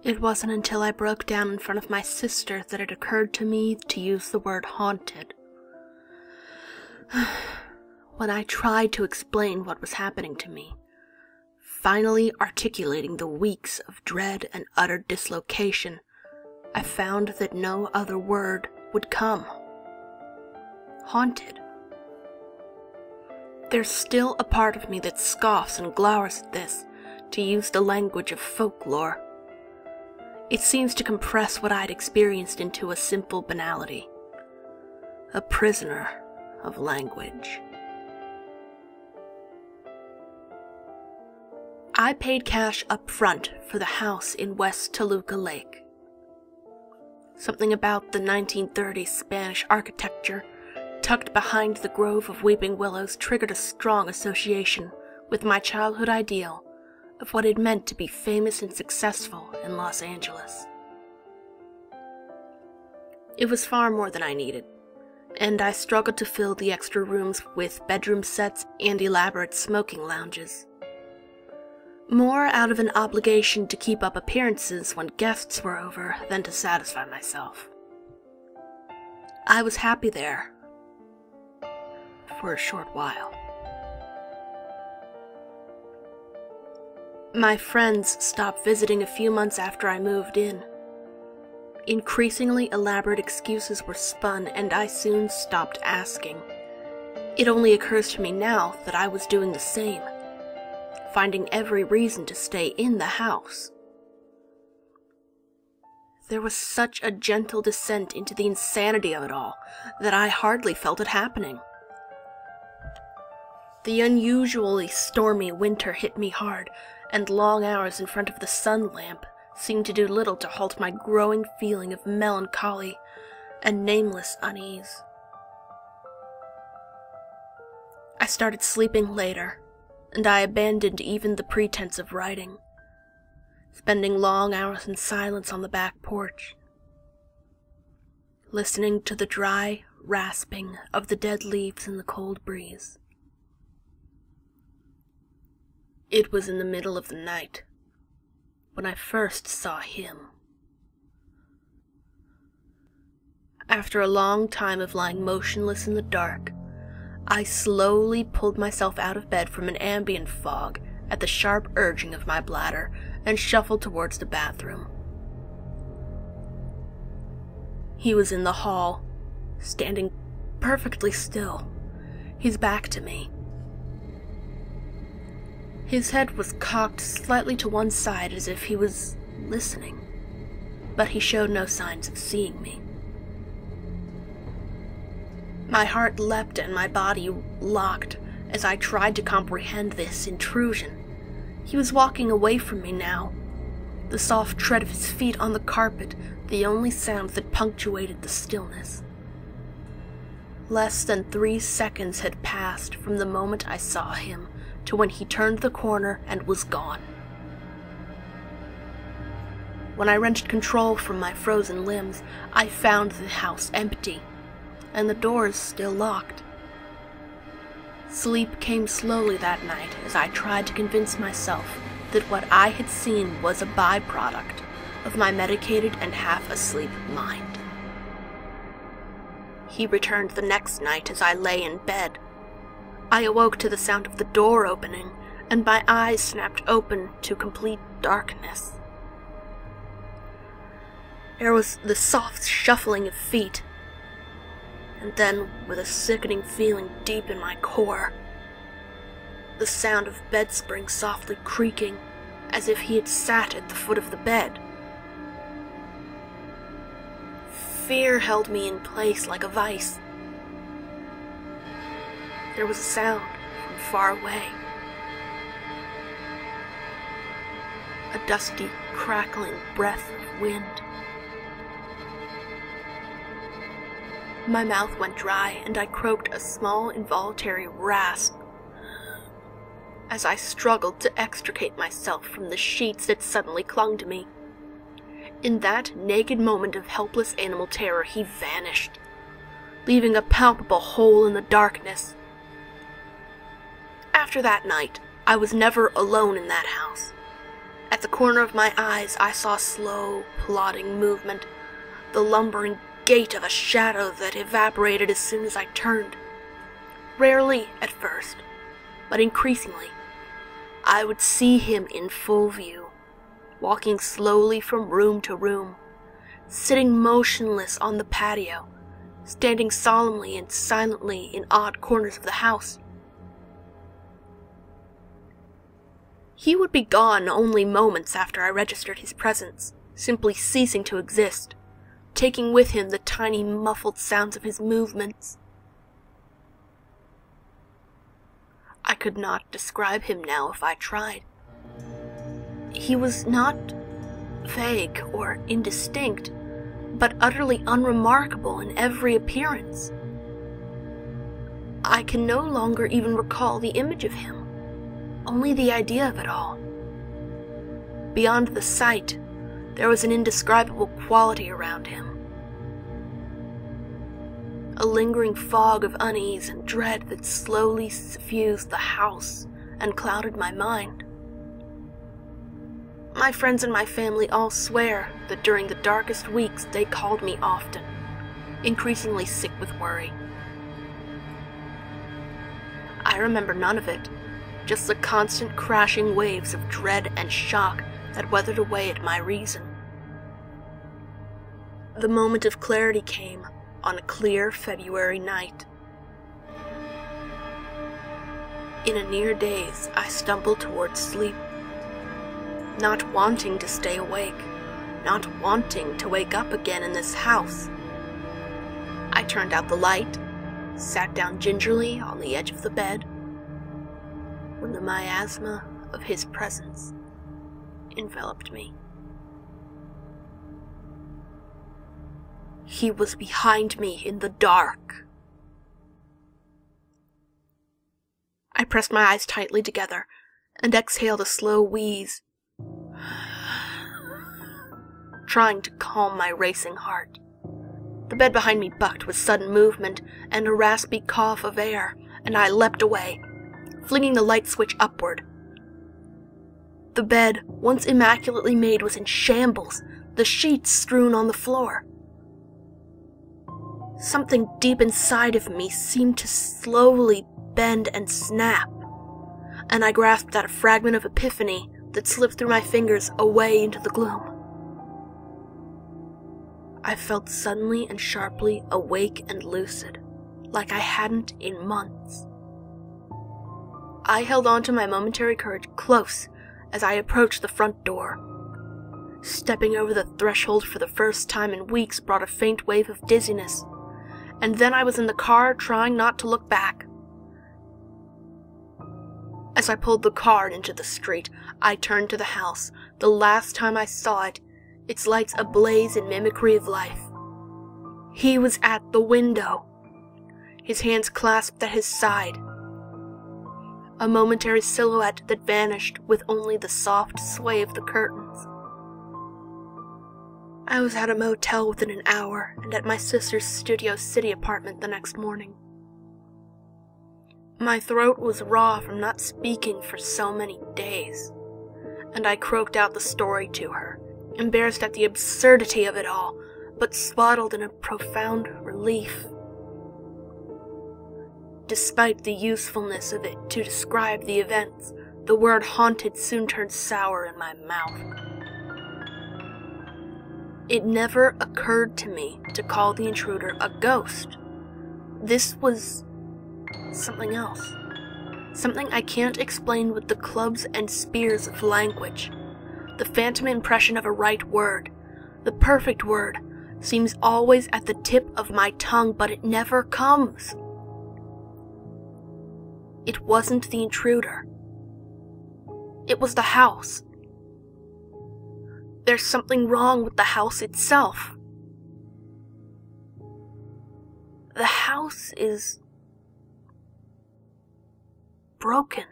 It wasn't until I broke down in front of my sister that it occurred to me to use the word haunted. When I tried to explain what was happening to me, finally articulating the weeks of dread and utter dislocation, I found that no other word would come. Haunted. There's still a part of me that scoffs and glowers at this, to use the language of folklore. It seems to compress what I'd experienced into a simple banality. A prisoner of language. I paid cash up front for the house in West Toluca Lake. Something about the 1930s Spanish architecture, tucked behind the grove of weeping willows, triggered a strong association with my childhood ideal of what it meant to be famous and successful in Los Angeles. It was far more than I needed, and I struggled to fill the extra rooms with bedroom sets and elaborate smoking lounges. More out of an obligation to keep up appearances when guests were over than to satisfy myself. I was happy there. For a short while. My friends stopped visiting a few months after I moved in. Increasingly elaborate excuses were spun, and I soon stopped asking. It only occurs to me now that I was doing the same, finding every reason to stay in the house. There was such a gentle descent into the insanity of it all that I hardly felt it happening. The unusually stormy winter hit me hard, and long hours in front of the sun lamp seemed to do little to halt my growing feeling of melancholy and nameless unease. I started sleeping later, and I abandoned even the pretense of writing, spending long hours in silence on the back porch, listening to the dry rasping of the dead leaves in the cold breeze. It was in the middle of the night when I first saw him. After a long time of lying motionless in the dark, I slowly pulled myself out of bed from an ambient fog at the sharp urging of my bladder and shuffled towards the bathroom. He was in the hall, standing perfectly still, his back to me. His head was cocked slightly to one side as if he was listening, but he showed no signs of seeing me. My heart leapt and my body locked as I tried to comprehend this intrusion. He was walking away from me now, the soft tread of his feet on the carpet the only sound that punctuated the stillness. Less than 3 seconds had passed from the moment I saw him to when he turned the corner and was gone. When I wrenched control from my frozen limbs, I found the house empty, and the doors still locked. Sleep came slowly that night as I tried to convince myself that what I had seen was a byproduct of my medicated and half-asleep mind. He returned the next night as I lay in bed. I awoke to the sound of the door opening, and my eyes snapped open to complete darkness. There was the soft shuffling of feet, and then, with a sickening feeling deep in my core, the sound of bed springs softly creaking, as if he had sat at the foot of the bed. Fear held me in place like a vice. There was a sound from far away. A dusty, crackling breath of wind. My mouth went dry, and I croaked a small, involuntary rasp as I struggled to extricate myself from the sheets that suddenly clung to me. In that naked moment of helpless animal terror, he vanished. leaving a palpable hole in the darkness. After that night, I was never alone in that house. At the corner of my eyes, I saw slow, plodding movement, the lumbering gait of a shadow that evaporated as soon as I turned. Rarely at first, but increasingly, I would see him in full view, walking slowly from room to room, sitting motionless on the patio, standing solemnly and silently in odd corners of the house. He would be gone only moments after I registered his presence, simply ceasing to exist, taking with him the tiny muffled sounds of his movements. I could not describe him now if I tried. He was not vague or indistinct, but utterly unremarkable in every appearance. I can no longer even recall the image of him, only the idea of it all. Beyond the sight, there was an indescribable quality around him. A lingering fog of unease and dread that slowly suffused the house and clouded my mind. My friends and my family all swear that during the darkest weeks they called me often, increasingly sick with worry. I remember none of it, just the constant crashing waves of dread and shock that weathered away at my reason. The moment of clarity came on a clear February night. In a near daze, I stumbled towards sleep, not wanting to stay awake, not wanting to wake up again in this house. I turned out the light, sat down gingerly on the edge of the bed, when the miasma of his presence enveloped me. He was behind me in the dark. I pressed my eyes tightly together and exhaled a slow wheeze, trying to calm my racing heart. The bed behind me bucked with sudden movement and a raspy cough of air, and I leapt away, flinging the light switch upward. The bed, once immaculately made, was in shambles, the sheets strewn on the floor. Something deep inside of me seemed to slowly bend and snap, and I grasped at a fragment of epiphany that slipped through my fingers away into the gloom. I felt suddenly and sharply awake and lucid, like I hadn't in months. I held on to my momentary courage close as I approached the front door. Stepping over the threshold for the first time in weeks brought a faint wave of dizziness, and then I was in the car trying not to look back. As I pulled the car into the street, I turned to the house, the last time I saw it, its lights ablaze in mimicry of life. He was at the window, his hands clasped at his side. A momentary silhouette that vanished with only the soft sway of the curtains. I was at a motel within an hour and at my sister's Studio City apartment the next morning. My throat was raw from not speaking for so many days, and I croaked out the story to her, embarrassed at the absurdity of it all, but swaddled in a profound relief. Despite the usefulness of it to describe the events, the word haunted soon turned sour in my mouth. It never occurred to me to call the intruder a ghost. This was something else. Something I can't explain with the clubs and spears of language. The phantom impression of a right word, the perfect word, seems always at the tip of my tongue, but it never comes. It wasn't the intruder. It was the house. There's something wrong with the house itself. The house is broken.